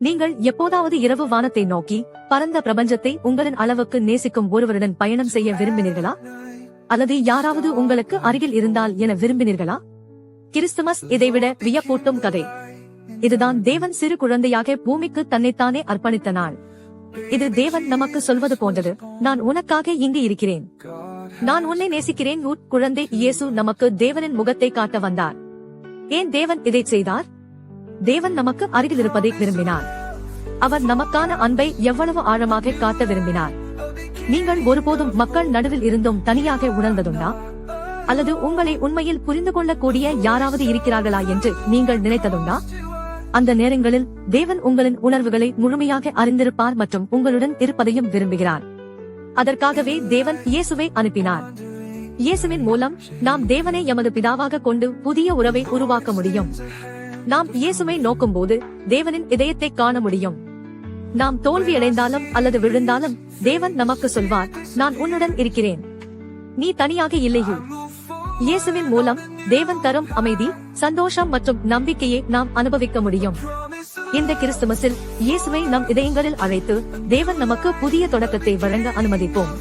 நீங்கள் எப்போதாவது இரவு வானத்தை நோக்கி பரந்த பிரபஞ்சத்தை உங்களின் அளவுக்கு நேசிக்கும் ஒருவருடன் பயணம் செய்ய விரும்பினீர்களா? அல்லது யாராவது உங்களுக்கு அருகில் இருந்தால் என விரும்பினீர்களா? கிறிஸ்துமஸ் இதைவிட வியப்பூட்டும் கதை. இதுதான் தேவன் சிறு குழந்தையாக பூமிக்கு தன்னைத்தானே அர்ப்பணித்த நாள். இது தேவன் நமக்கு சொல்வது போன்றது, நான் உனக்காக இங்கு இருக்கிறேன், நான் உன்னை நேசிக்கிறேன். குழந்தை இயேசு நமக்கு தேவனின் முகத்தை காட்ட வந்தார். ஏன் தேவன் இதை செய்தார்? தேவன் நமக்கு அருகில் இருப்பதை விரும்பினார். அவர் நமக்கான அன்பை எவ்வளவு ஆழமாக காட்ட விரும்பினார். நீங்கள் ஒருபோதும் மக்கள் நடுவில் இருந்தும் தனியாக உணர்ந்ததுண்டா? அல்லது உங்களை உண்மையில் புரிந்து கொள்ளக்கூடிய யாராவது இருக்கிறார்களா என்று நீங்கள் நினைத்ததுண்டா? அந்த நேரங்களில் தேவன் உங்களின் உணர்வுகளை முழுமையாக அறிந்திருப்பார் மற்றும் உங்களுடன் இருப்பதையும் விரும்புகிறார். அதற்காகவே தேவன் இயேசுவை அனுப்பினார். இயேசுவின் மூலம் நாம் தேவனை எமது பிதாவாக கொண்டு புதிய உறவை உருவாக்க முடியும். நாம் இயேசுவை நோக்கும் போது தேவனின் இதயத்தை காண முடியும். நாம் தோல்வியடைந்தாலும் அல்லது விழுந்தாலும் தேவன் நமக்கு சொல்வார், நான் உன்னுடன் இருக்கிறேன், நீ தனியாக இல்லையே. இயேசுவின் மூலம் தேவன் தரும் அமைதி, சந்தோஷம் மற்றும் நம்பிக்கையை நாம் அனுபவிக்க முடியும். இந்த கிறிஸ்துமஸில் இயேசுவை நம் இதயங்களில் அழைத்து தேவன் நமக்கு புதிய தொடக்கத்தை வழங்க அனுமதிப்போம்.